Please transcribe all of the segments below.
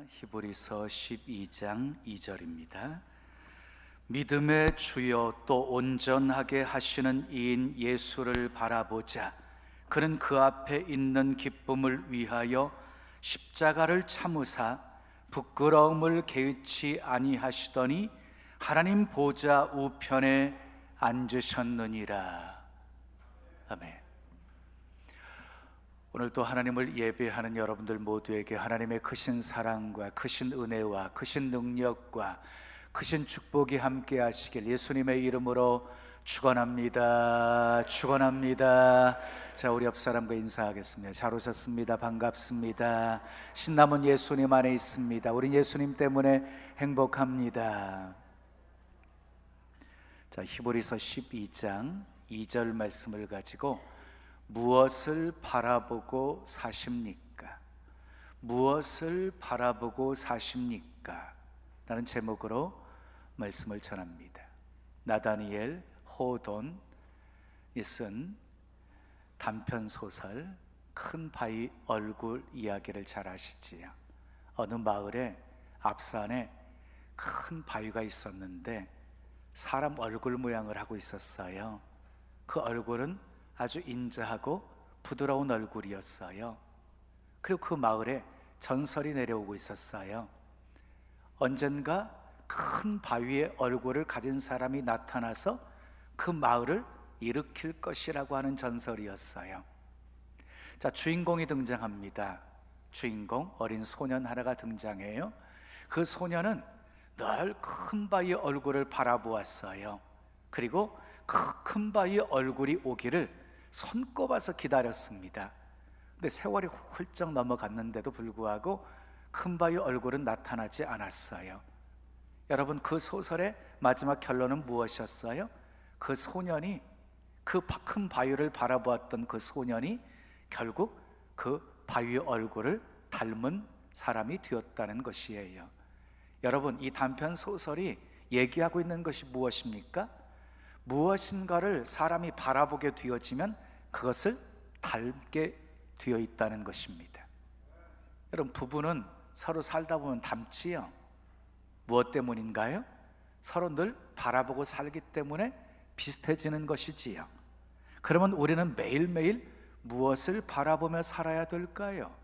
히브리서 12장 2절입니다. 믿음의 주여 또 온전하게 하시는 이인 예수를 바라보자. 그는 그 앞에 있는 기쁨을 위하여 십자가를 참으사 부끄러움을 개의치 아니하시더니 하나님 보좌 우편에 앉으셨느니라. 아멘. 오늘 또 하나님을 예배하는 여러분들 모두에게 하나님의 크신 사랑과 크신 은혜와 크신 능력과 크신 축복이 함께 하시길 예수님의 이름으로 축원합니다. 축원합니다. 자, 우리 옆 사람과 인사하겠습니다. 잘 오셨습니다. 반갑습니다. 신남은 예수님 안에 있습니다. 우린 예수님 때문에 행복합니다. 자, 히브리서 12장 2절 말씀을 가지고 무엇을 바라보고 사십니까? 무엇을 바라보고 사십니까? 라는 제목으로 말씀을 전합니다. 나다니엘 호돈이 쓴 단편소설 큰 바위 얼굴 이야기를 잘 아시지요? 어느 마을에 앞산에 큰 바위가 있었는데 사람 얼굴 모양을 하고 있었어요. 그 얼굴은 아주 인자하고 부드러운 얼굴이었어요. 그리고 그 마을에 전설이 내려오고 있었어요. 언젠가 큰 바위의 얼굴을 가진 사람이 나타나서 그 마을을 일으킬 것이라고 하는 전설이었어요. 자, 주인공이 등장합니다. 주인공 어린 소년 하나가 등장해요. 그 소년은 늘 큰 바위의 얼굴을 바라보았어요. 그리고 그 큰 바위의 얼굴이 오기를 손꼽아서 기다렸습니다. 근데 세월이 훌쩍 넘어갔는데도 불구하고 큰 바위 얼굴은 나타나지 않았어요. 여러분, 그 소설의 마지막 결론은 무엇이었어요? 그 소년이, 그 큰 바위를 바라보았던 그 소년이 결국 그 바위의 얼굴을 닮은 사람이 되었다는 것이에요. 여러분, 이 단편 소설이 얘기하고 있는 것이 무엇입니까? 무엇인가를 사람이 바라보게 되어지면 그것을 닮게 되어 있다는 것입니다. 여러분, 부부는 서로 살다 보면 닮지요. 무엇 때문인가요? 서로 늘 바라보고 살기 때문에 비슷해지는 것이지요. 그러면 우리는 매일매일 무엇을 바라보며 살아야 될까요?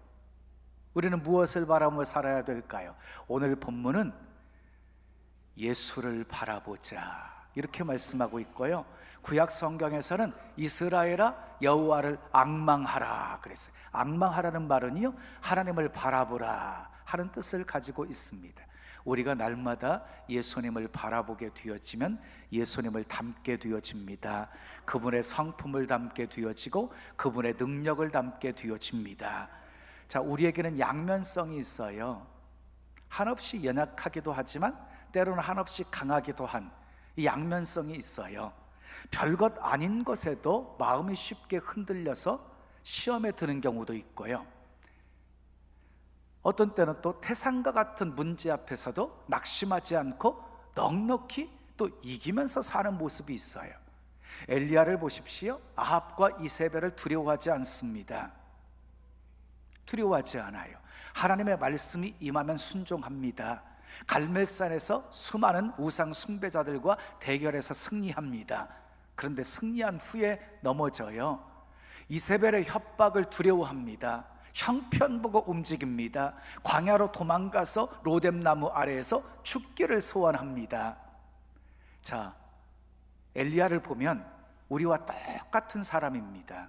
우리는 무엇을 바라보며 살아야 될까요? 오늘 본문은 예수를 바라보자 이렇게 말씀하고 있고요. 구약 성경에서는 이스라엘아 여호와를 앙망하라 그랬어요. 앙망하라는 말은요, 하나님을 바라보라 하는 뜻을 가지고 있습니다. 우리가 날마다 예수님을 바라보게 되어지면 예수님을 닮게 되어집니다. 그분의 성품을 닮게 되어지고 그분의 능력을 닮게 되어집니다. 자, 우리에게는 양면성이 있어요. 한없이 연약하기도 하지만 때로는 한없이 강하기도 한 이 양면성이 있어요. 별것 아닌 것에도 마음이 쉽게 흔들려서 시험에 드는 경우도 있고요. 어떤 때는 또 태산과 같은 문제 앞에서도 낙심하지 않고 넉넉히 또 이기면서 사는 모습이 있어요. 엘리야를 보십시오. 아합과 이세벨을 두려워하지 않습니다. 두려워하지 않아요. 하나님의 말씀이 임하면 순종합니다. 갈멜산에서 수많은 우상 숭배자들과 대결해서 승리합니다. 그런데 승리한 후에 넘어져요. 이세벨의 협박을 두려워합니다. 형편 보고 움직입니다. 광야로 도망가서 로뎀나무 아래에서 죽기를 소원합니다. 자, 엘리야를 보면 우리와 똑같은 사람입니다.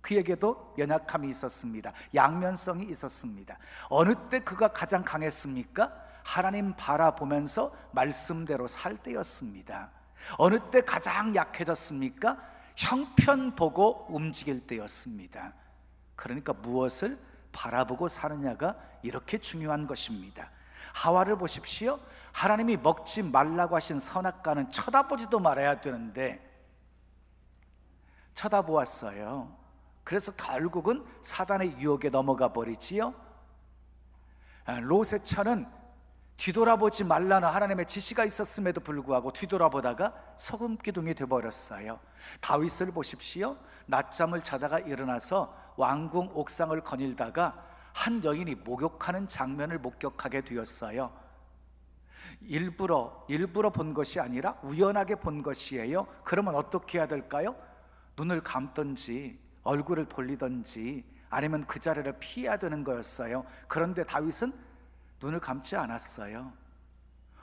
그에게도 연약함이 있었습니다. 양면성이 있었습니다. 어느 때 그가 가장 강했습니까? 하나님 바라보면서 말씀대로 살 때였습니다. 어느 때 가장 약해졌습니까? 형편 보고 움직일 때였습니다. 그러니까 무엇을 바라보고 사느냐가 이렇게 중요한 것입니다. 하와를 보십시오. 하나님이 먹지 말라고 하신 선악과는 쳐다보지도 말아야 되는데 쳐다보았어요. 그래서 결국은 사단의 유혹에 넘어가 버리지요. 롯의 처는 뒤돌아보지 말라는 하나님의 지시가 있었음에도 불구하고 뒤돌아보다가 소금 기둥이 되어버렸어요. 다윗을 보십시오. 낮잠을 자다가 일어나서 왕궁 옥상을 거닐다가 한 여인이 목욕하는 장면을 목격하게 되었어요. 일부러 본 것이 아니라 우연하게 본 것이에요. 그러면 어떻게 해야 될까요? 눈을 감든지 얼굴을 돌리든지 아니면 그 자리를 피해야 되는 거였어요. 그런데 다윗은 눈을 감지 않았어요.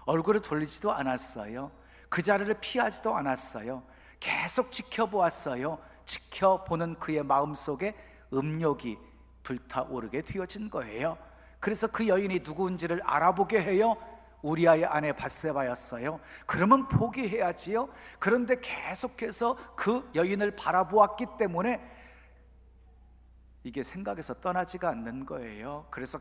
얼굴을 돌리지도 않았어요. 그 자리를 피하지도 않았어요. 계속 지켜보았어요. 지켜보는 그의 마음속에 음욕이 불타오르게 되어진 거예요. 그래서 그 여인이 누구인지를 알아보게 해요. 우리아의 아내 밧세바였어요. 그러면 포기해야지요. 그런데 계속해서 그 여인을 바라보았기 때문에 이게 생각에서 떠나지가 않는 거예요. 그래서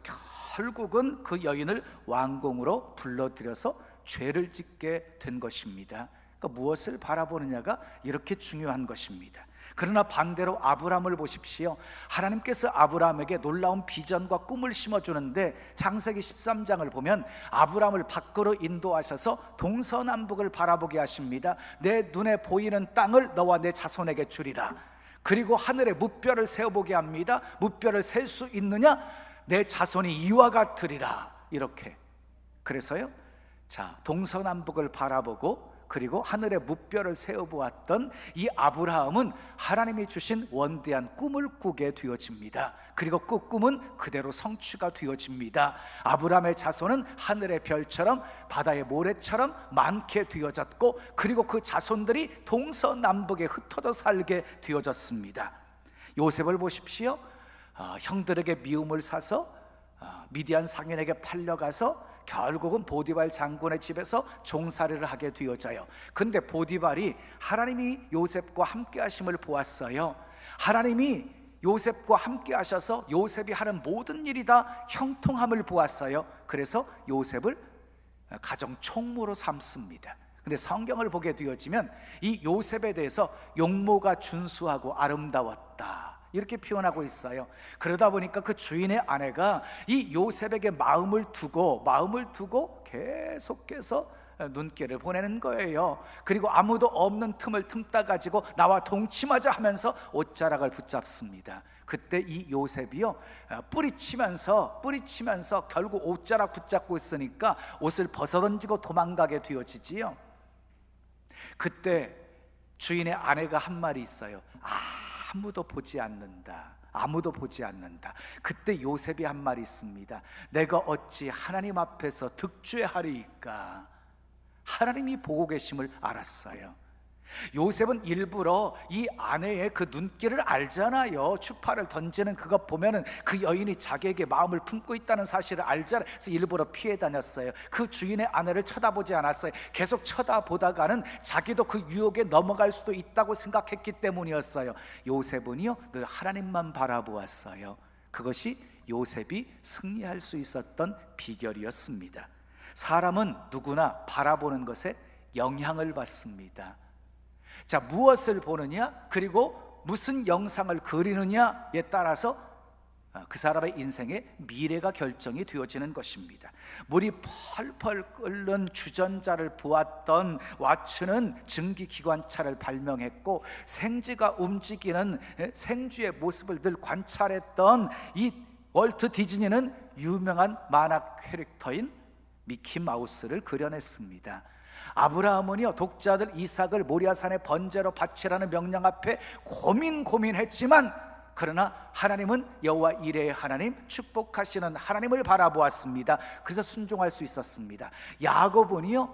결국은 그 여인을 왕궁으로 불러들여서 죄를 짓게 된 것입니다. 그러니까 무엇을 바라보느냐가 이렇게 중요한 것입니다. 그러나 반대로 아브라함을 보십시오. 하나님께서 아브라함에게 놀라운 비전과 꿈을 심어주는데 창세기 13장을 보면 아브라함을 밖으로 인도하셔서 동서남북을 바라보게 하십니다. 내 눈에 보이는 땅을 너와 내 자손에게 주리라. 그리고 하늘에 무뼈를 세어보게 합니다. 무뼈를 셀 수 있느냐? 내 자손이 이와 같으리라. 이렇게. 그래서요, 자, 동서남북을 바라보고 그리고 하늘에 무뼈를 세어보았던 이 아브라함은 하나님이 주신 원대한 꿈을 꾸게 되어집니다. 그리고 그 꿈은 그대로 성취가 되어집니다. 아브라함의 자손은 하늘의 별처럼 바다의 모래처럼 많게 되어졌고 그리고 그 자손들이 동서남북에 흩어져 살게 되어졌습니다. 요셉을 보십시오. 형들에게 미움을 사서 미디안 상인에게 팔려가서 결국은 보디발 장군의 집에서 종살이를 하게 되어져요. 근데 보디발이 하나님이 요셉과 함께 하심을 보았어요. 하나님이 요셉과 함께 하셔서 요셉이 하는 모든 일이 다 형통함을 보았어요. 그래서 요셉을 가정 총무로 삼습니다. 근데 성경을 보게 되어지면 이 요셉에 대해서 용모가 준수하고 아름다웠다 이렇게 표현하고 있어요. 그러다 보니까 그 주인의 아내가 이 요셉에게 마음을 두고 계속해서 눈길을 보내는 거예요. 그리고 아무도 없는 틈을 틈따 가지고 나와 동침하자 하면서 옷자락을 붙잡습니다. 그때 이 요셉이요 뿌리치면서 결국 옷자락 붙잡고 있으니까 옷을 벗어던지고 도망가게 되어지지요. 그때 주인의 아내가 한 말이 있어요. 아무도 보지 않는다. 그때 요셉이 한 말이 있습니다. 내가 어찌 하나님 앞에서 득죄하리이까. 하나님이 보고 계심을 알았어요. 요셉은 일부러 이 아내의 그 눈길을 알잖아요. 추파를 던지는 그것 보면은 그 여인이 자기에게 마음을 품고 있다는 사실을 알잖아요. 그래서 일부러 피해 다녔어요. 그 주인의 아내를 쳐다보지 않았어요. 계속 쳐다보다가는 자기도 그 유혹에 넘어갈 수도 있다고 생각했기 때문이었어요. 요셉은요 늘 하나님만 바라보았어요. 그것이 요셉이 승리할 수 있었던 비결이었습니다. 사람은 누구나 바라보는 것에 영향을 받습니다. 자, 무엇을 보느냐 그리고 무슨 영상을 그리느냐에 따라서 그 사람의 인생의 미래가 결정이 되어지는 것입니다. 물이 펄펄 끓는 주전자를 보았던 왓츠는 증기기관차를 발명했고 생쥐가 움직이는 생쥐의 모습을 늘 관찰했던 이 월트 디즈니는 유명한 만화 캐릭터인 미키마우스를 그려냈습니다. 아브라함은요 독자들 이삭을 모리아산의 번제로 바치라는 명령 앞에 고민했지만 그러나 하나님은 여호와 이레의 하나님, 축복하시는 하나님을 바라보았습니다. 그래서 순종할 수 있었습니다. 야곱은요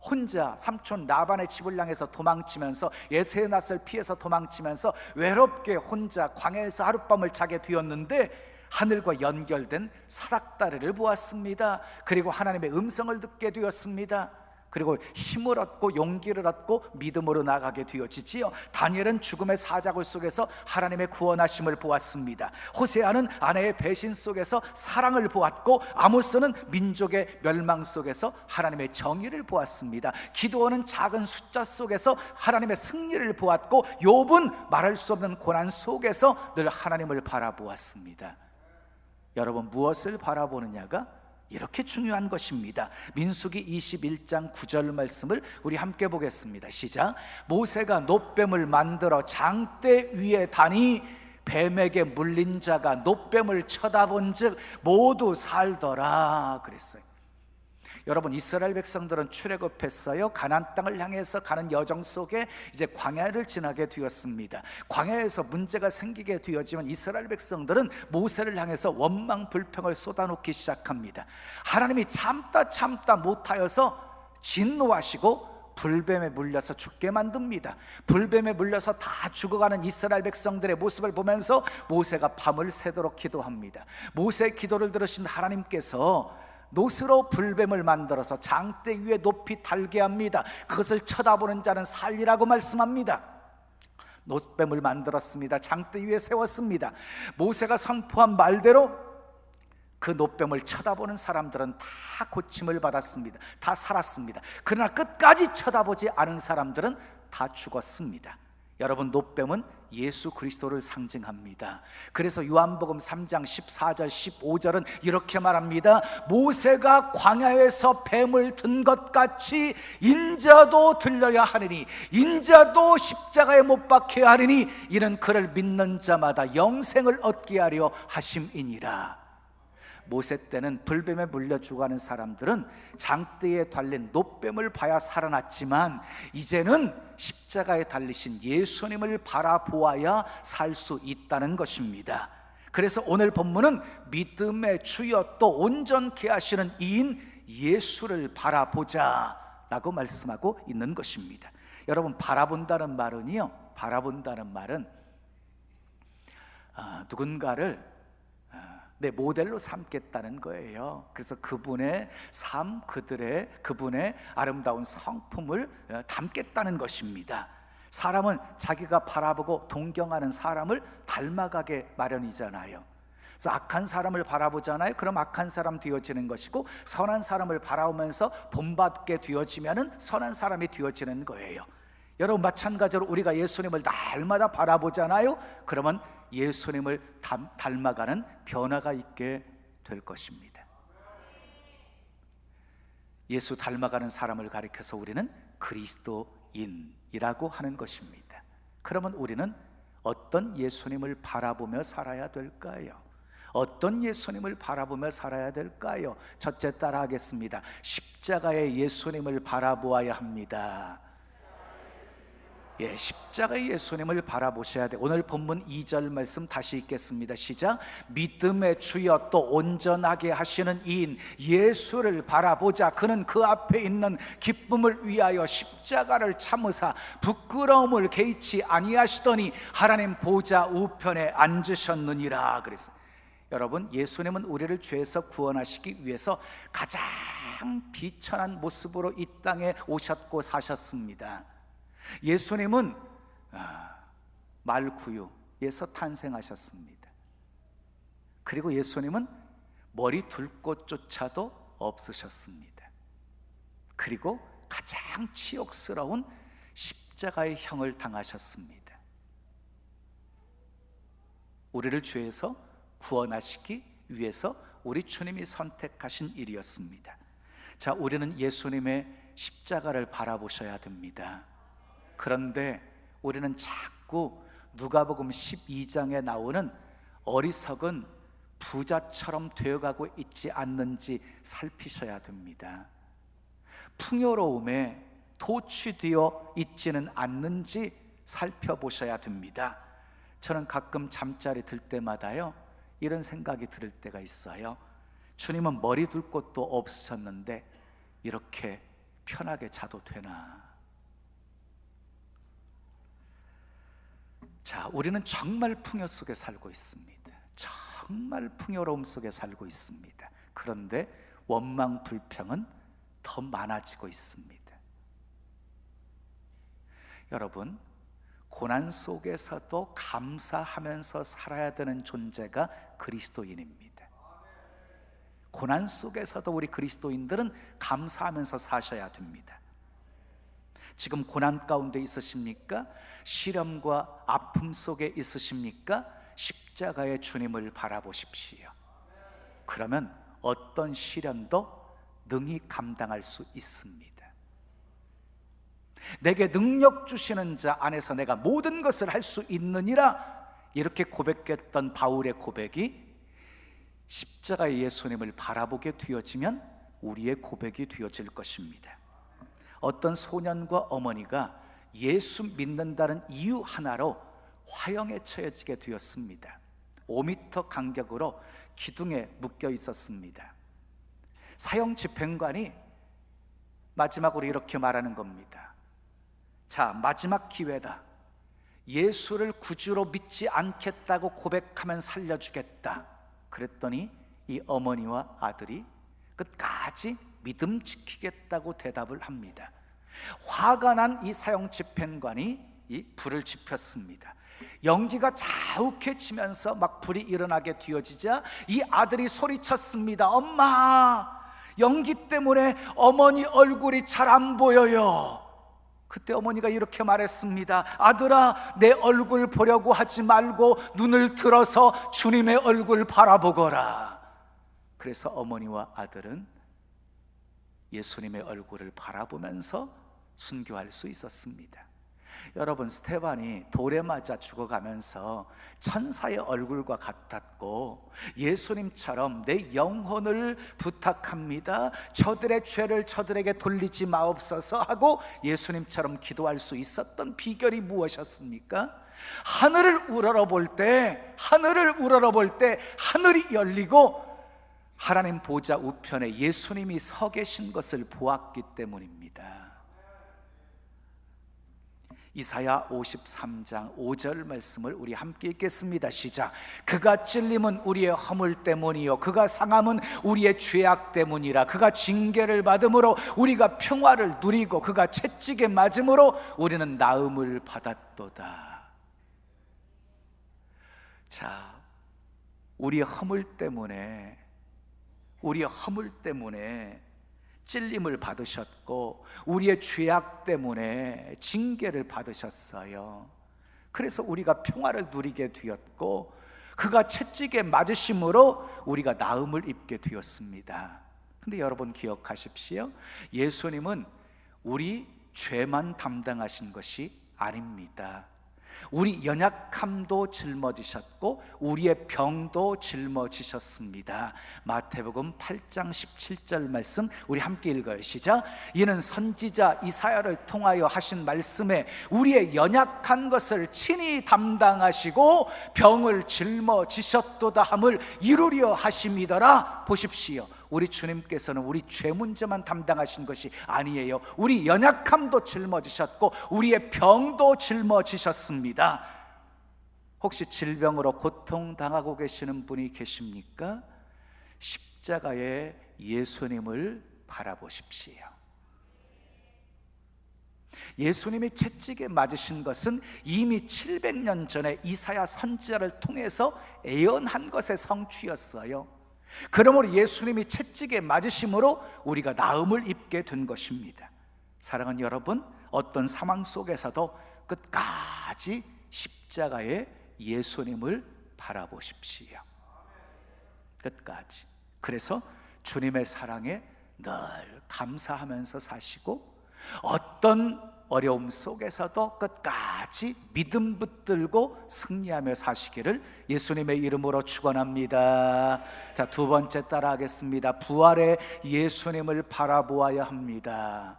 혼자 삼촌 라반의 집을 향해서 도망치면서 예새의 낯을 피해서 도망치면서 외롭게 혼자 광야에서 하룻밤을 자게 되었는데 하늘과 연결된 사닥다리를 보았습니다. 그리고 하나님의 음성을 듣게 되었습니다. 그리고 힘을 얻고 용기를 얻고 믿음으로 나가게 되어지지요. 다니엘은 죽음의 사자굴 속에서 하나님의 구원하심을 보았습니다. 호세아는 아내의 배신 속에서 사랑을 보았고 아모스는 민족의 멸망 속에서 하나님의 정의를 보았습니다. 기드온은 작은 숫자 속에서 하나님의 승리를 보았고 욥은 말할 수 없는 고난 속에서 늘 하나님을 바라보았습니다. 여러분 무엇을 바라보느냐가 이렇게 중요한 것입니다. 민수기 21장 9절 말씀을 우리 함께 보겠습니다. 시작. 모세가 놋뱀을 만들어 장대 위에 다니 뱀에게 물린 자가 놋뱀을 쳐다본즉 모두 살더라 그랬어요. 여러분, 이스라엘 백성들은 출애굽했어요. 가나안 땅을 향해서 가는 여정 속에 이제 광야를 지나게 되었습니다. 광야에서 문제가 생기게 되었지만 이스라엘 백성들은 모세를 향해서 원망 불평을 쏟아놓기 시작합니다. 하나님이 참다 못하여서 진노하시고 불뱀에 물려서 죽게 만듭니다. 불뱀에 물려서 다 죽어가는 이스라엘 백성들의 모습을 보면서 모세가 밤을 새도록 기도합니다. 모세의 기도를 들으신 하나님께서 놋으로 불뱀을 만들어서 장대 위에 높이 달게 합니다. 그것을 쳐다보는 자는 살리라고 말씀합니다. 놋뱀을 만들었습니다. 장대 위에 세웠습니다. 모세가 선포한 말대로 그 놋뱀을 쳐다보는 사람들은 다 고침을 받았습니다. 다 살았습니다. 그러나 끝까지 쳐다보지 않은 사람들은 다 죽었습니다. 여러분, 놋뱀은 예수 그리스도를 상징합니다. 그래서 요한복음 3장 14절 15절은 이렇게 말합니다. 모세가 광야에서 뱀을 든 것 같이 인자도 들려야 하리니, 인자도 십자가에 못 박혀야 하리니, 이는 그를 믿는 자마다 영생을 얻게 하려 하심이니라. 모세 때는 불뱀에 물려 죽어가는 사람들은 장대에 달린 놋뱀을 봐야 살아났지만 이제는 십자가에 달리신 예수님을 바라보아야 살 수 있다는 것입니다. 그래서 오늘 본문은 믿음의 주여 또 온전케 하시는 이인 예수를 바라보자 라고 말씀하고 있는 것입니다. 여러분, 바라본다는 말은 누군가를 내 모델로 삼겠다는 거예요. 그래서 그분의 삶, 그분의 아름다운 성품을 담겠다는 것입니다. 사람은 자기가 바라보고 동경하는 사람을 닮아가게 마련이잖아요. 그래서 악한 사람을 바라보잖아요. 그럼 악한 사람 되어지는 것이고, 선한 사람을 바라보면서 본받게 되어지면은 선한 사람이 되어지는 거예요. 여러분, 마찬가지로 우리가 예수님을 날마다 바라보잖아요. 그러면 예수님을 닮아가는 변화가 있게 될 것입니다. 예수 닮아가는 사람을 가리켜서 우리는 그리스도인이라고 하는 것입니다. 그러면 우리는 어떤 예수님을 바라보며 살아야 될까요? 어떤 예수님을 바라보며 살아야 될까요? 첫째, 따라하겠습니다. 십자가의 예수님을 바라보아야 합니다. 십자가의 예수님을 바라보셔야 돼. 오늘 본문 2절 말씀 다시 읽겠습니다. 시작. 믿음의 주여 또 온전하게 하시는 이인 예수를 바라보자. 그는 그 앞에 있는 기쁨을 위하여 십자가를 참으사 부끄러움을 개의치 아니하시더니 하나님 보좌 우편에 앉으셨느니라. 그래서 여러분, 예수님은 우리를 죄에서 구원하시기 위해서 가장 비천한 모습으로 이 땅에 오셨고 사셨습니다. 예수님은 말구유에서 탄생하셨습니다. 그리고 예수님은 머리 둘 곳조차도 없으셨습니다. 그리고 가장 치욕스러운 십자가의 형을 당하셨습니다. 우리를 죄에서 구원하시기 위해서 우리 주님이 선택하신 일이었습니다. 자, 우리는 예수님의 십자가를 바라보셔야 됩니다. 그런데 우리는 자꾸 누가복음 12장에 나오는 어리석은 부자처럼 되어가고 있지 않는지 살피셔야 됩니다. 풍요로움에 도취되어 있지는 않는지 살펴보셔야 됩니다. 저는 가끔 잠자리 들 때마다요, 이런 생각이 들 때가 있어요. 주님은 머리 둘 곳도 없으셨는데 이렇게 편하게 자도 되나? 자, 우리는 정말 풍요 속에 살고 있습니다. 정말 풍요로움 속에 살고 있습니다. 그런데 원망 불평은 더 많아지고 있습니다. 여러분, 고난 속에서도 감사하면서 살아야 되는 존재가 그리스도인입니다. 고난 속에서도 우리 그리스도인들은 감사하면서 사셔야 됩니다. 지금 고난 가운데 있으십니까? 시련과 아픔 속에 있으십니까? 십자가의 주님을 바라보십시오. 그러면 어떤 시련도 능히 감당할 수 있습니다. 내게 능력 주시는 자 안에서 내가 모든 것을 할 수 있느니라, 이렇게 고백했던 바울의 고백이 십자가의 예수님을 바라보게 되어지면 우리의 고백이 되어질 것입니다. 어떤 소년과 어머니가 예수 믿는다는 이유 하나로 화형에 처해지게 되었습니다. 5m 간격으로 기둥에 묶여 있었습니다. 사형 집행관이 마지막으로 이렇게 말하는 겁니다. 자, 마지막 기회다. 예수를 구주로 믿지 않겠다고 고백하면 살려주겠다. 그랬더니 이 어머니와 아들이 끝까지 믿음 지키겠다고 대답을 합니다. 화가 난 이 사형 집행관이 이 불을 지폈습니다. 연기가 자욱해지면서 막 불이 일어나게 되어지자 이 아들이 소리쳤습니다. 엄마, 연기 때문에 어머니 얼굴이 잘 안 보여요. 그때 어머니가 이렇게 말했습니다. 아들아, 내 얼굴 보려고 하지 말고 눈을 들어서 주님의 얼굴 바라보거라. 그래서 어머니와 아들은 예수님의 얼굴을 바라보면서 순교할 수 있었습니다. 여러분, 스테반이 돌에 맞아 죽어가면서 천사의 얼굴과 같았고, 예수님처럼 내 영혼을 부탁합니다, 저들의 죄를 저들에게 돌리지 마옵소서 하고 예수님처럼 기도할 수 있었던 비결이 무엇이었습니까? 하늘을 우러러볼 때 하늘이 열리고 하나님 보좌 우편에 예수님이 서 계신 것을 보았기 때문입니다. 이사야 53장 5절 말씀을 우리 함께 읽겠습니다. 시작. 그가 찔림은 우리의 허물 때문이요 그가 상함은 우리의 죄악 때문이라. 그가 징계를 받음으로 우리가 평화를 누리고 그가 채찍에 맞음으로 우리는 나음을 받았도다. 자, 우리의 허물 때문에 찔림을 받으셨고 우리의 죄악 때문에 징계를 받으셨어요. 그래서 우리가 평화를 누리게 되었고 그가 채찍에 맞으심으로 우리가 나음을 입게 되었습니다. 근데 여러분 기억하십시오. 예수님은 우리 죄만 담당하신 것이 아닙니다. 우리 연약함도 짊어지셨고 우리의 병도 짊어지셨습니다. 마태복음 8장 17절 말씀 우리 함께 읽어요. 시작. 이는 선지자 이사야를 통하여 하신 말씀에 우리의 연약한 것을 친히 담당하시고 병을 짊어지셨도다 함을 이루려 하심이더라. 보십시오. 우리 주님께서는 우리 죄 문제만 담당하신 것이 아니에요. 우리 연약함도 짊어지셨고 우리의 병도 짊어지셨습니다. 혹시 질병으로 고통당하고 계시는 분이 계십니까? 십자가의 예수님을 바라보십시오. 예수님이 채찍에 맞으신 것은 이미 700년 전에 이사야 선지자를 통해서 예언한 것의 성취였어요. 그러므로 예수님이 채찍에 맞으심으로 우리가 나음을 입게 된 것입니다. 사랑하는 여러분, 어떤 상황 속에서도 끝까지 십자가의 예수님을 바라보십시오. 끝까지. 그래서 주님의 사랑에 늘 감사하면서 사시고 어떤 어려움 속에서도 끝까지 믿음 붙들고 승리하며 사시기를 예수님의 이름으로 축원합니다. 자, 두 번째 따라하겠습니다. 부활의 예수님을 바라보아야 합니다.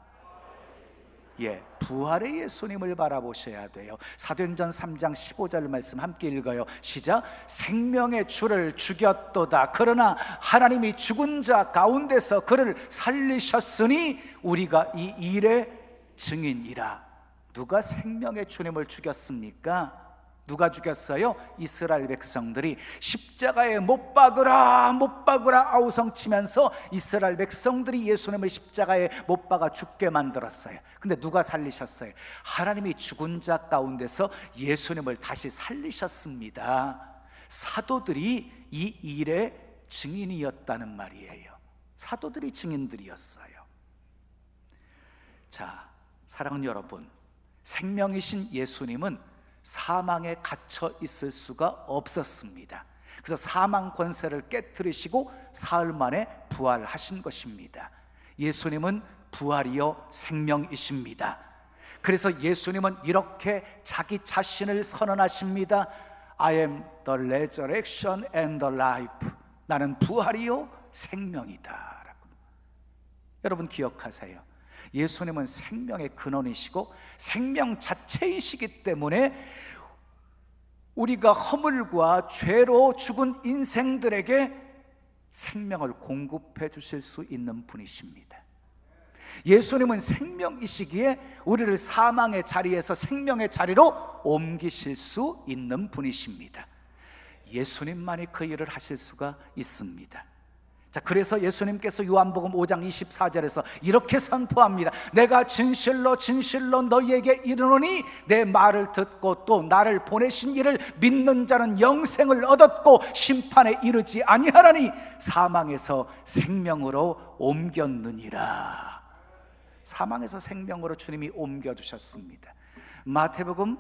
부활의 예수님을 바라보셔야 돼요. 사도행전 3장 15절 말씀 함께 읽어요. 시작. 생명의 주를 죽였도다. 그러나 하나님이 죽은 자 가운데서 그를 살리셨으니 우리가 이 일의 증인이라. 누가 생명의 주님을 죽였습니까? 누가 죽였어요? 이스라엘 백성들이 십자가에 못 박으라 아우성치면서 이스라엘 백성들이 예수님을 십자가에 못 박아 죽게 만들었어요. 근데 누가 살리셨어요? 하나님이 죽은 자 가운데서 예수님을 다시 살리셨습니다. 사도들이 이 일의 증인이었다는 말이에요. 사도들이 증인들이었어요. 자, 사랑하는 여러분, 생명이신 예수님은 사망에 갇혀 있을 수가 없었습니다. 그래서 사망 권세를 깨뜨리시고 사흘 만에 부활하신 것입니다. 예수님은 부활이요 생명이십니다. 그래서 예수님은 이렇게 자기 자신을 선언하십니다. I am the resurrection and the life. 나는 부활이요 생명이다. 여러분 기억하세요. 예수님은 생명의 근원이시고 생명 자체이시기 때문에 우리가 허물과 죄로 죽은 인생들에게 생명을 공급해 주실 수 있는 분이십니다. 예수님은 생명이시기에 우리를 사망의 자리에서 생명의 자리로 옮기실 수 있는 분이십니다. 예수님만이 그 일을 하실 수가 있습니다. 자, 그래서 예수님께서 요한복음 5장 24절에서 이렇게 선포합니다. 내가 진실로 진실로 너희에게 이르노니 내 말을 듣고 또 나를 보내신 이를 믿는 자는 영생을 얻었고 심판에 이르지 아니하나니 사망에서 생명으로 옮겼느니라. 사망에서 생명으로 주님이 옮겨주셨습니다. 마태복음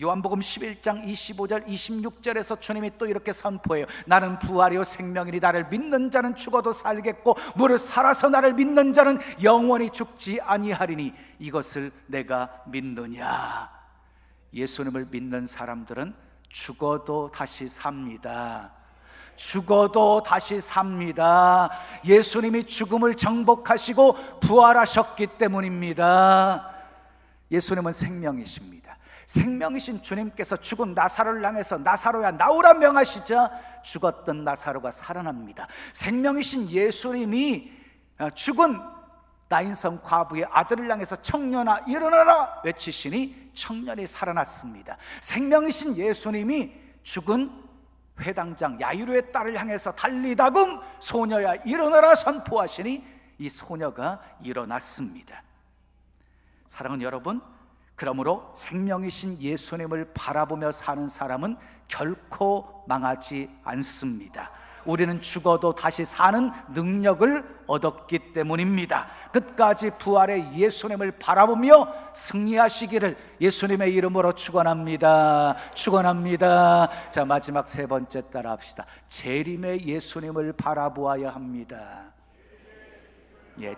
요한복음 11장 25절 26절에서 주님이 또 이렇게 선포해요. 나는 부활이요 생명이니 나를 믿는 자는 죽어도 살겠고 무릇 살아서 나를 믿는 자는 영원히 죽지 아니하리니 이것을 내가 믿느냐. 예수님을 믿는 사람들은 죽어도 다시 삽니다. 죽어도 다시 삽니다. 예수님이 죽음을 정복하시고 부활하셨기 때문입니다. 예수님은 생명이십니다. 생명이신 주님께서 죽은 나사로를 향해서 나사로야 나오라 명하시자 죽었던 나사로가 살아납니다. 생명이신 예수님이 죽은 나인성 과부의 아들을 향해서 청년아 일어나라 외치시니 청년이 살아났습니다. 생명이신 예수님이 죽은 회당장 야이로의 딸을 향해서 달리다금 소녀야 일어나라 선포하시니 이 소녀가 일어났습니다. 사랑하는 여러분, 그러므로 생명이신 예수님을 바라보며 사는 사람은 결코 망하지 않습니다. 우리는 죽어도 다시 사는 능력을 얻었기 때문입니다. 끝까지 부활의 예수님을 바라보며 승리하시기를 예수님의 이름으로 축원합니다. 축원합니다. 자, 마지막 세 번째 따라 합시다. 재림의 예수님을 바라보아야 합니다.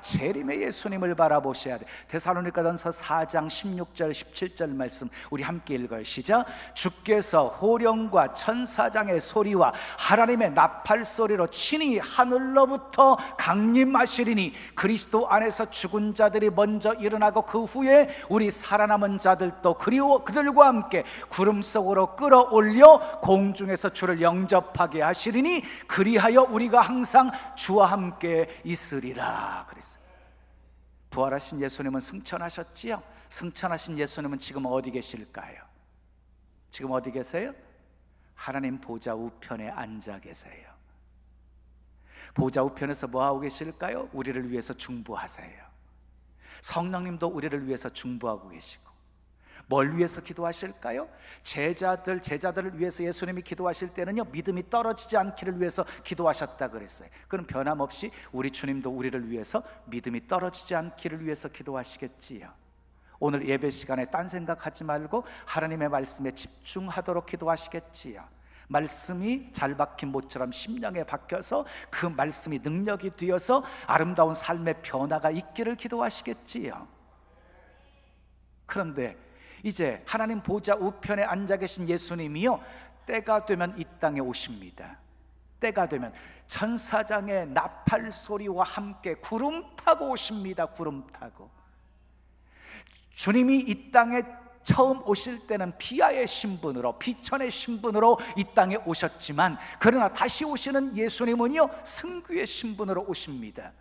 재림의 예수님을 바라보셔야 돼. 데살로니가전서 4장 16절 17절 말씀 우리 함께 읽어요. 시작. 주께서 호령과 천사장의 소리와 하나님의 나팔 소리로 친히 하늘로부터 강림하시리니 그리스도 안에서 죽은 자들이 먼저 일어나고 그 후에 우리 살아남은 자들도 그들과 함께 구름 속으로 끌어올려 공중에서 주를 영접하게 하시리니 그리하여 우리가 항상 주와 함께 있으리라. 그랬어요. 부활하신 예수님은 승천하셨지요? 승천하신 예수님은 지금 어디 계실까요? 지금 어디 계세요? 하나님 보좌 우편에 앉아 계세요. 보좌 우편에서 뭐하고 계실까요? 우리를 위해서 중보하세요. 성령님도 우리를 위해서 중보하고 계시고 뭘 위해서 기도하실까요? 제자들을 위해서 예수님이 기도하실 때는요 믿음이 떨어지지 않기를 위해서 기도하셨다 그랬어요. 그럼 변함없이 우리 주님도 우리를 위해서 믿음이 떨어지지 않기를 위해서 기도하시겠지요. 오늘 예배 시간에 딴 생각하지 말고 하나님의 말씀에 집중하도록 기도하시겠지요. 말씀이 잘 박힌 못처럼 심령에 박혀서 그 말씀이 능력이 되어서 아름다운 삶의 변화가 있기를 기도하시겠지요. 그런데 이제 하나님 보좌 우편에 앉아 계신 예수님이요 때가 되면 이 땅에 오십니다. 때가 되면 천사장의 나팔 소리와 함께 구름 타고 오십니다. 구름 타고. 주님이 이 땅에 처음 오실 때는 비아의 신분으로 비천의 신분으로 이 땅에 오셨지만 그러나 다시 오시는 예수님은요 승귀의 신분으로 오십니다.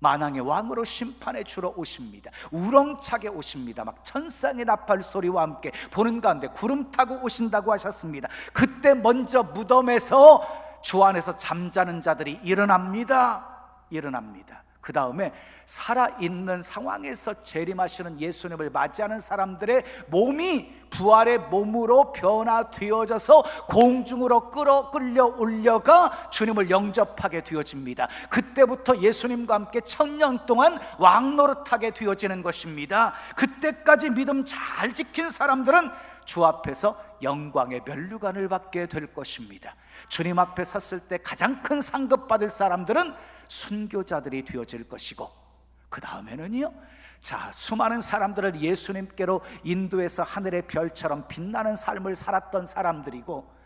만왕의 왕으로 심판의 주로 오십니다. 우렁차게 오십니다. 막 천상의 나팔 소리와 함께 보는 가운데 구름 타고 오신다고 하셨습니다. 그때 먼저 무덤에서 주 안에서 잠자는 자들이 일어납니다. 그 다음에 살아있는 상황에서 재림하시는 예수님을 맞이하는 사람들의 몸이 부활의 몸으로 변화되어져서 공중으로 끌려 올려가 주님을 영접하게 되어집니다. 그때부터 예수님과 함께 1000년 동안 왕노릇하게 되어지는 것입니다. 그때까지 믿음 잘 지킨 사람들은 주 앞에서 영광의 면류관을 받게 될 것입니다. 주님 앞에 섰을 때 가장 큰 상급 받을 사람들은 순교자들이 되어질 것이고 그 다음에는요, 자, 수많은 사람들을 예수님께로 인도해서 하늘의 별처럼 빛나는 삶을 살았던 사람들이고,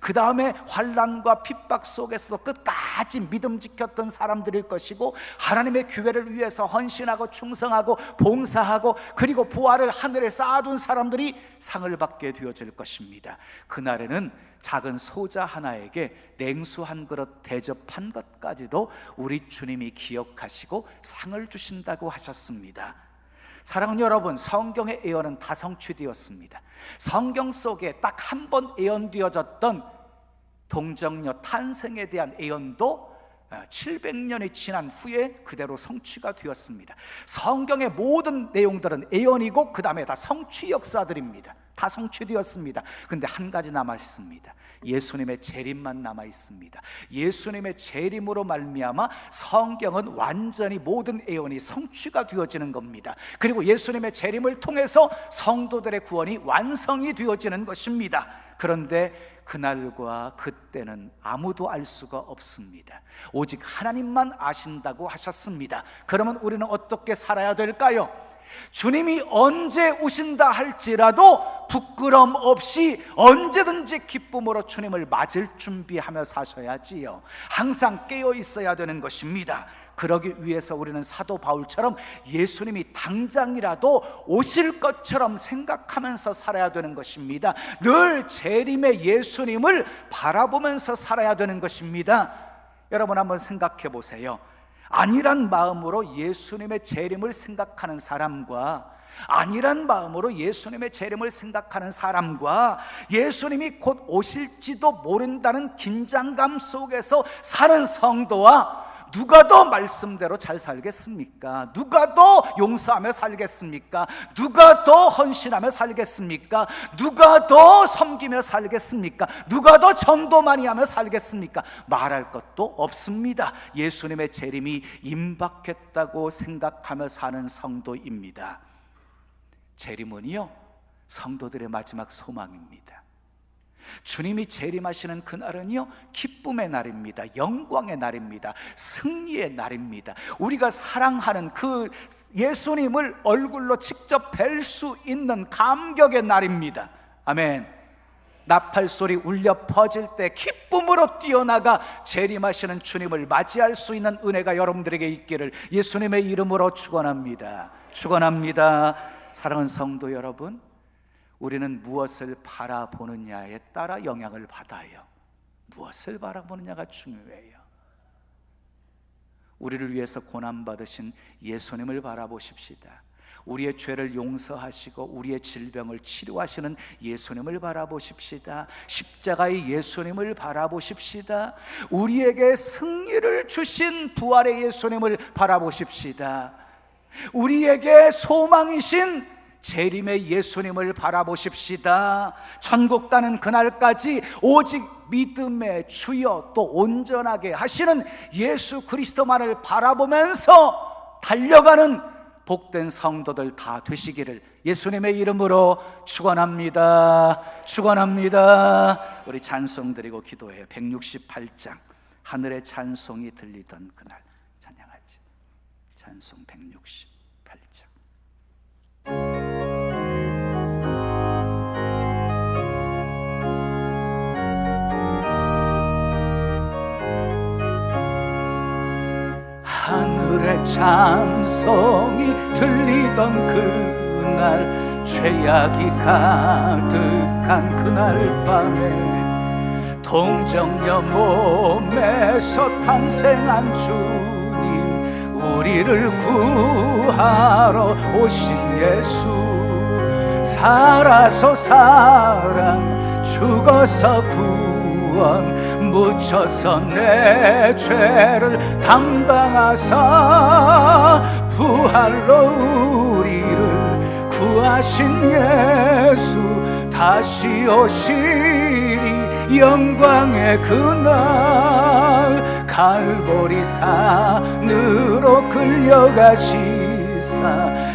그 다음에 환난과 핍박 속에서도 끝까지 믿음 지켰던 사람들일 것이고, 하나님의 교회를 위해서 헌신하고 충성하고 봉사하고 그리고 부활을 하늘에 쌓아둔 사람들이 상을 받게 되어질 것입니다. 그날에는 작은 소자 하나에게 냉수 한 그릇 대접한 것까지도 우리 주님이 기억하시고 상을 주신다고 하셨습니다. 사랑하는 여러분, 성경의 예언은 다 성취되었습니다. 성경 속에 딱 한 번 예언되어졌던 동정녀 탄생에 대한 예언도 700년이 지난 후에 그대로 성취가 되었습니다. 성경의 모든 내용들은 예언이고 그 다음에 다 성취 역사들입니다. 다 성취되었습니다. 근데 한 가지 남아 있습니다. 예수님의 재림만 남아 있습니다. 예수님의 재림으로 말미암아 성경은 완전히 모든 예언이 성취가 되어지는 겁니다. 그리고 예수님의 재림을 통해서 성도들의 구원이 완성이 되어지는 것입니다. 그런데 그날과 그때는 아무도 알 수가 없습니다. 오직 하나님만 아신다고 하셨습니다. 그러면 우리는 어떻게 살아야 될까요? 주님이 언제 오신다 할지라도 부끄럼 없이 언제든지 기쁨으로 주님을 맞을 준비하며 사셔야지요. 항상 깨어 있어야 되는 것입니다. 그러기 위해서 우리는 사도 바울처럼 예수님이 당장이라도 오실 것처럼 생각하면서 살아야 되는 것입니다. 늘 재림의 예수님을 바라보면서 살아야 되는 것입니다. 여러분 한번 생각해 보세요. 안일한 마음으로 예수님의 재림을 생각하는 사람과 안일한 마음으로 예수님의 재림을 생각하는 사람과 예수님이 곧 오실지도 모른다는 긴장감 속에서 사는 성도와 누가 더 말씀대로 잘 살겠습니까? 누가 더 용서하며 살겠습니까? 누가 더 헌신하며 살겠습니까? 누가 더 섬기며 살겠습니까? 누가 더 전도 많이 하며 살겠습니까? 말할 것도 없습니다. 예수님의 재림이 임박했다고 생각하며 사는 성도입니다. 재림은요, 성도들의 마지막 소망입니다. 주님이 재림하시는 그날은요, 기쁨의 날입니다. 영광의 날입니다. 승리의 날입니다. 우리가 사랑하는 그 예수님을 얼굴로 직접 뵐 수 있는 감격의 날입니다. 아멘. 나팔소리 울려 퍼질 때 기쁨으로 뛰어나가 재림하시는 주님을 맞이할 수 있는 은혜가 여러분들에게 있기를 예수님의 이름으로 축원합니다. 축원합니다. 사랑하는 성도 여러분, 우리는 무엇을 바라보느냐에 따라 영향을 받아요. 무엇을 바라보느냐가 중요해요. 우리를 위해서 고난받으신 예수님을 바라보십시다. 우리의 죄를 용서하시고 우리의 질병을 치료하시는 예수님을 바라보십시다. 십자가의 예수님을 바라보십시다. 우리에게 승리를 주신 부활의 예수님을 바라보십시다. 우리에게 소망이신 재림의 예수님을 바라보십시다. 천국 가는 그날까지 오직 믿음의 주여 또 온전하게 하시는 예수 그리스도만을 바라보면서 달려가는 복된 성도들 다 되시기를 예수님의 이름으로 축원합니다. 축원합니다. 우리 찬송 드리고 기도해요. 168장 하늘의 찬송이 들리던 그날 찬양하지. 찬송 168장. 하늘의 찬송이 들리던 그날 죄악이 가득한 그날 밤에 동정녀 몸에서 탄생한 주님 우리를 구하러 오신 예수 살아서 사랑 죽어서 구원 묻혀서 내 죄를 담당하사 부활로 우리를 구하신 예수 다시 오시리 영광의 그날 갈보리 산으로 끌려가시사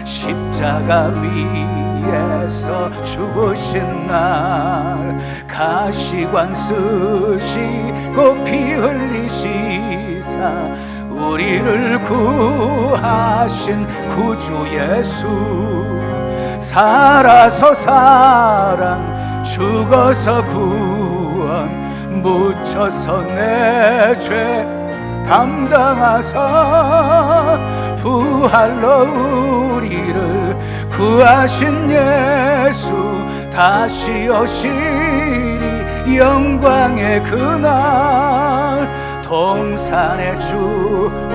십자가 위에서 죽으신 날 가시관 쓰시고 피 흘리시사 우리를 구하신 구주 예수. 살아서 사랑, 죽어서 구원, 묻혀서 내 죄 담당하사 부활로 우리를 구하신 예수. 다시 오시리 영광의 그날, 동산의 주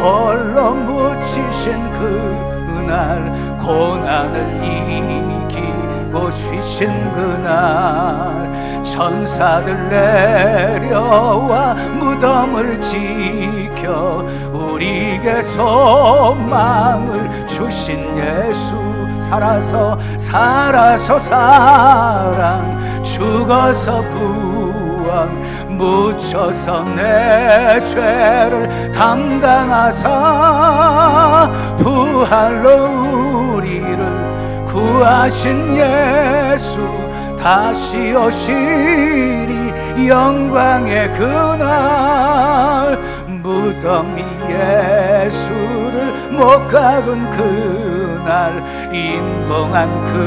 홀로 묻히신 그날, 고난을 이기고 쉬신 그날, 천사들 내려와 무덤을 지켜 우리에게 소망을 주신 예수. 살아서 사랑, 죽어서 구원, 묻혀서 내 죄를 담당하사 부활로 우리를 구하신 예수. 다시 오시리 영광의 그날, 무덤이 예수를 못 가둔 그날, 인공한 그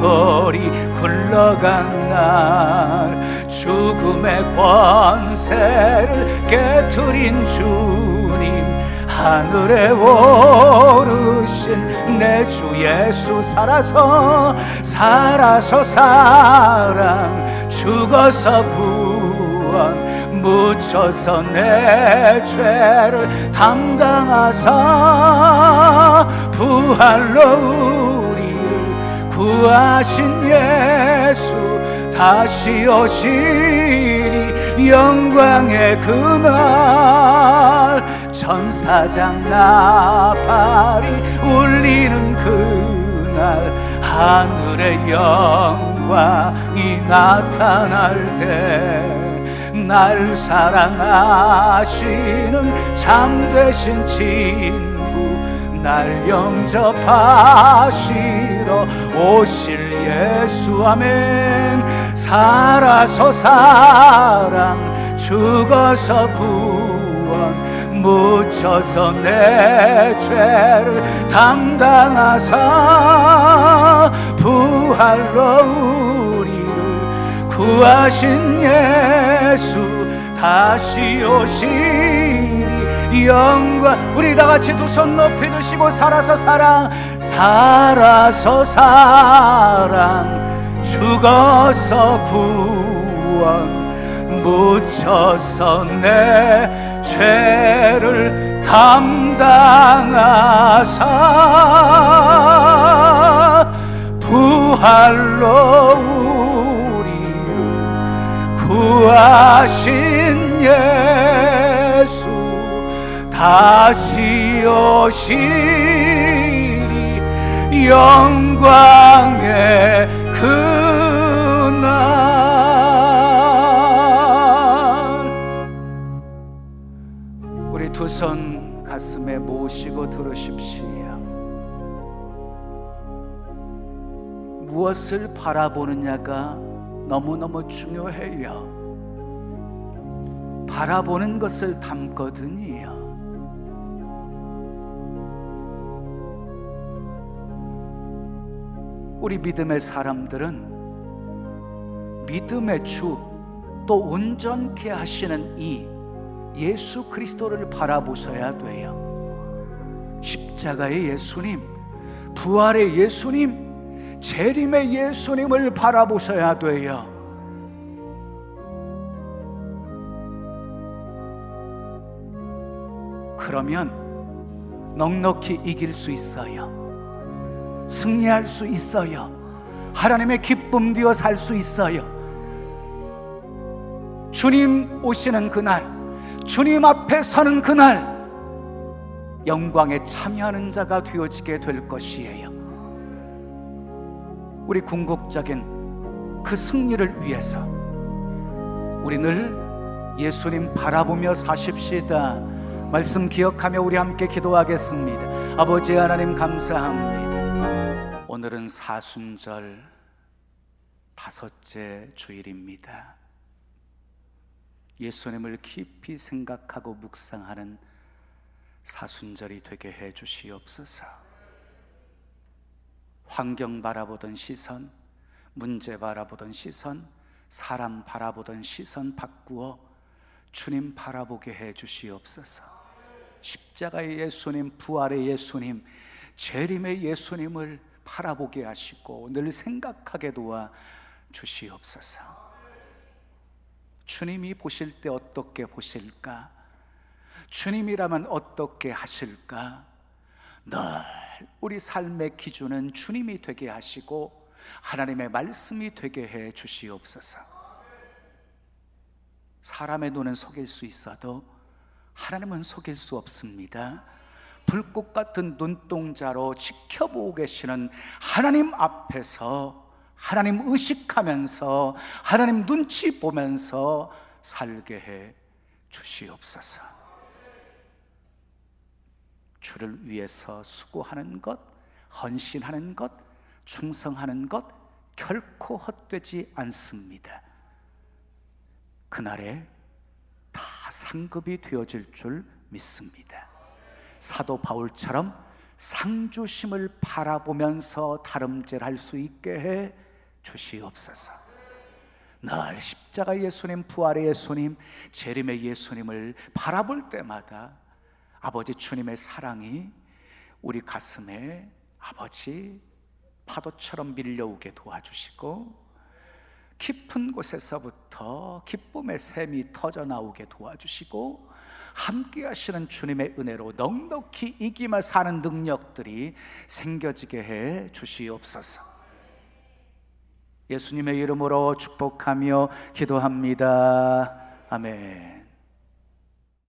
돌이 굴러간 날, 죽음의 권세를 깨트린 주님, 하늘에 오르신 내 주 예수. 살아서 사랑, 죽어서 구원, 묻혀서 내 죄를 담당하사 부활로 우리를 구하신 예수. 다시 오시리 영광의 그날, 천사장 나팔이 울리는 그날, 하늘의 영광이 나타날 때, 날 사랑하시는 참되신 친구, 날 영접하시러 오실 예수. 아멘. 살아서 사랑, 죽어서 구원, 묻혀서 내 죄를 담당하사 부활로 우리를 구하신 예수. 다시 오시리 영광. 우리 다같이 두 손 높이 드시고 살아서 사랑, 죽어서 구원, 묻혀서 내 죄를 담당하사 부활로 우리를 구하신 예수. 다시 오시리 영광의 그날. 우리 두 손 가슴에 모시고 들으십시오. 무엇을 바라보느냐가 너무너무 중요해요. 바라보는 것을 담거든요. 우리 믿음의 사람들은 믿음의 주, 또 온전케 하시는 이 예수 그리스도를 바라보셔야 돼요. 십자가의 예수님, 부활의 예수님, 재림의 예수님을 바라보셔야 돼요. 그러면 넉넉히 이길 수 있어요. 승리할 수 있어요. 하나님의 기쁨 되어 살 수 있어요. 주님 오시는 그날, 주님 앞에 서는 그날, 영광에 참여하는 자가 되어지게 될 것이에요. 우리 궁극적인 그 승리를 위해서 우리 늘 예수님 바라보며 사십시다. 말씀 기억하며 우리 함께 기도하겠습니다. 아버지 하나님 감사합니다. 오늘은 사순절 5째 주일입니다. 예수님을 깊이 생각하고 묵상하는 사순절이 되게 해 주시옵소서. 환경 바라보던 시선, 문제 바라보던 시선, 사람 바라보던 시선 바꾸어 주님 바라보게 해 주시옵소서. 십자가의 예수님, 부활의 예수님, 재림의 예수님을 바라보게 하시고 늘 생각하게 도와 주시옵소서. 주님이 보실 때 어떻게 보실까? 주님이라면 어떻게 하실까? 늘 우리 삶의 기준은 주님이 되게 하시고 하나님의 말씀이 되게 해 주시옵소서. 사람의 눈은 속일 수 있어도 하나님은 속일 수 없습니다. 불꽃 같은 눈동자로 지켜보고 계시는 하나님 앞에서 하나님 의식하면서 하나님 눈치 보면서 살게 해 주시옵소서. 주를 위해서 수고하는 것, 헌신하는 것, 충성하는 것 결코 헛되지 않습니다. 그날에 다 상급이 되어질 줄 믿습니다. 사도 바울처럼 상주심을 바라보면서 다름질할 수 있게 해 주시옵소서. 늘 십자가 예수님, 부활의 예수님, 재림의 예수님을 바라볼 때마다 아버지 주님의 사랑이 우리 가슴에 아버지 파도처럼 밀려오게 도와주시고 깊은 곳에서부터 기쁨의 샘이 터져나오게 도와주시고 함께 하시는 주님의 은혜로 넉넉히 이기며 사는 능력들이 생겨지게 해 주시옵소서. 예수님의 이름으로 축복하며 기도합니다. 아멘.